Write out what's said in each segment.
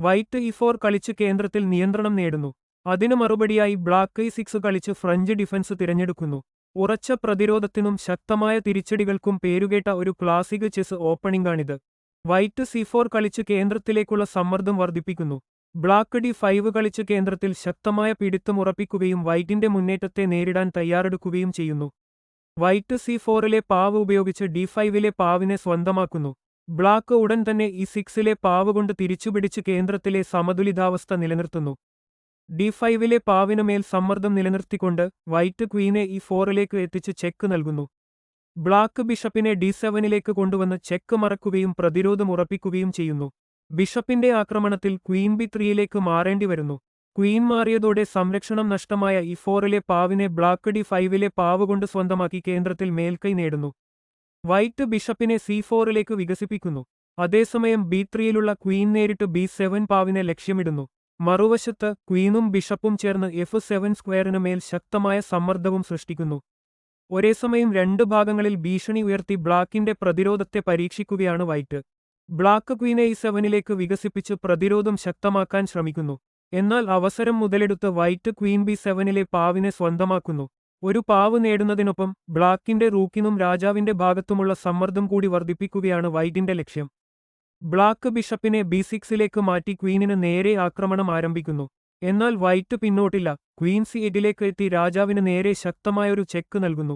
White E4 കളിച്ച് കേന്ദ്രത്തിൽ നിയന്ത്രണം നേടുന്നു. അതിനു മറുപടിയായി ബ്ലാക്ക് E6 കളിച്ച് ഫ്രഞ്ച് ഡിഫൻസ് തിരഞ്ഞെടുക്കുന്നു. ഉറച്ച പ്രതിരോധത്തിനും ശക്തമായ തിരിച്ചടികൾക്കും പേരുകേട്ട ഒരു ക്ലാസിക് ചെസ് ഓപ്പണിംഗാണിത്. വൈറ്റ് C4 കളിച്ച് കേന്ദ്രത്തിലേക്കുള്ള സമ്മർദ്ദം വർദ്ധിപ്പിക്കുന്നു. ബ്ലാക്ക് D5 കളിച്ച് കേന്ദ്രത്തിൽ ശക്തമായ പിടിത്തം ഉറപ്പിക്കുകയും വൈറ്റിന്റെ മുന്നേറ്റത്തെ നേരിടാൻ തയ്യാറെടുക്കുകയും ചെയ്യുന്നു. വൈറ്റ് C4ലെ പാവ് ഉപയോഗിച്ച് D5ലെ പാവിനെ സ്വന്തമാക്കുന്നു. ബ്ലാക്ക് ഉടൻ തന്നെ E6ലെ പാവ് കൊണ്ട് തിരിച്ചുപിടിച്ച് കേന്ദ്രത്തിലെ സമതുലിതാവസ്ഥ നിലനിർത്തുന്നു. D5ലെ പാവിനുമേൽ സമ്മർദ്ദം നിലനിർത്തിക്കൊണ്ട് വൈറ്റ് ക്വീനെ E4ലേക്ക് എത്തിച്ച് ചെക്ക് നൽകുന്നു. ബ്ലാക്ക് ബിഷപ്പിനെ D7ലേക്ക് കൊണ്ടുവന്ന് ചെക്ക് മറക്കുകയും പ്രതിരോധം ഉറപ്പിക്കുകയും ചെയ്യുന്നു. ബിഷപ്പിന്റെ ആക്രമണത്തിൽ ക്വീൻ B3യിലേക്ക് മാറേണ്ടി വരുന്നു. ക്വീൻ മാറിയതോടെ സംരക്ഷണം നഷ്ടമായ E4ലെ പാവിനെ ബ്ലാക്ക് D5ലെ പാവ് കൊണ്ട് സ്വന്തമാക്കി കേന്ദ്രത്തിൽ മേൽക്കൈ നേടുന്നു. വൈറ്റ് ബിഷപ്പിനെ C4ലേക്ക് വികസിപ്പിക്കുന്നു. അതേസമയം B3യിലുള്ള ക്വീൻ നേരിട്ട് B7 പാവിനെ ലക്ഷ്യമിടുന്നു. മറുവശത്ത് ക്വീനും ബിഷപ്പും ചേർന്ന് F7 സ്ക്വയറിന് മേൽ ശക്തമായ സമ്മർദ്ദവും സൃഷ്ടിക്കുന്നു. ഒരേസമയം രണ്ട് ഭാഗങ്ങളിൽ ഭീഷണി ഉയർത്തി ബ്ലാക്കിന്റെ പ്രതിരോധത്തെ പരീക്ഷിക്കുകയാണ് വൈറ്റ്. ബ്ലാക്ക് ക്വീനെ E7ലേക്ക് വികസിപ്പിച്ച് പ്രതിരോധം ശക്തമാക്കാൻ ശ്രമിക്കുന്നു. എന്നാൽ അവസരം മുതലെടുത്ത് വൈറ്റ് ക്വീൻ B7ലെ പാവിനെ സ്വന്തമാക്കുന്നു. ഒരു പാവ് നേടുന്നതിനൊപ്പം ബ്ലാക്കിന്റെ റൂക്കിനും രാജാവിന്റെ ഭാഗത്തുമുള്ള സമ്മർദ്ദം കൂടി വർദ്ധിപ്പിക്കുകയാണ് വൈറ്റിന്റെ ലക്ഷ്യം. ബ്ലാക്ക് ബിഷപ്പിനെ B6ലേക്ക് മാറ്റി ക്വീനിന് നേരെ ആക്രമണം ആരംഭിക്കുന്നു. എന്നാൽ വൈറ്റ് പിന്നോട്ടില്ല. ക്വീൻ C8ലേക്ക് എത്തി രാജാവിന് നേരെ ശക്തമായൊരു ചെക്ക് നൽകുന്നു.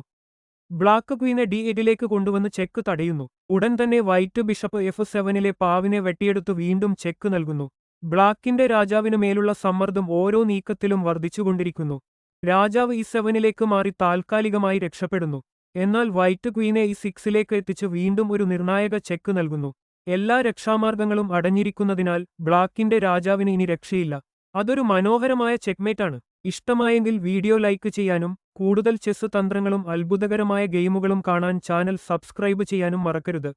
ബ്ലാക്ക് ക്വീനെ D8ലേക്ക് കൊണ്ടുവന്ന് ചെക്ക് തടയുന്നു. ഉടൻ തന്നെ വൈറ്റ് ബിഷപ്പ് F7ലെ പാവിനെ വെട്ടിയെടുത്ത് വീണ്ടും ചെക്ക് നൽകുന്നു. ബ്ലാക്കിന്റെ രാജാവിന് മേലുള്ള സമ്മർദ്ദം ഓരോ നീക്കത്തിലും വർദ്ധിച്ചുകൊണ്ടിരിക്കുന്നു. രാജാവ് E7ലേക്ക് മാറി താൽക്കാലികമായി രക്ഷപ്പെടുന്നു. എന്നാൽ വൈറ്റ് ക്വീനെ E6ലേക്ക് എത്തിച്ച് വീണ്ടും ഒരു നിർണായക ചെക്ക് നൽകുന്നു. എല്ലാ രക്ഷാമാർഗങ്ങളും അടഞ്ഞിരിക്കുന്നതിനാൽ ബ്ലാക്കിന്റെ രാജാവിന് ഇനി രക്ഷയില്ല. അതൊരു മനോഹരമായ ചെക്ക്മേറ്റാണ്. ഇഷ്ടമായെങ്കിൽ വീഡിയോ ലൈക്ക് ചെയ്യാനും കൂടുതൽ ചെസ് തന്ത്രങ്ങളും അത്ഭുതകരമായ ഗെയിമുകളും കാണാൻ ചാനൽ സബ്സ്ക്രൈബ് ചെയ്യാനും മറക്കരുത്.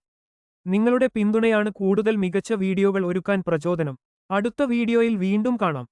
നിങ്ങളുടെ പിന്തുണയാണ് കൂടുതൽ മികച്ച വീഡിയോകൾ ഒരുക്കാൻ പ്രചോദനം. അടുത്ത വീഡിയോയിൽ വീണ്ടും കാണാം.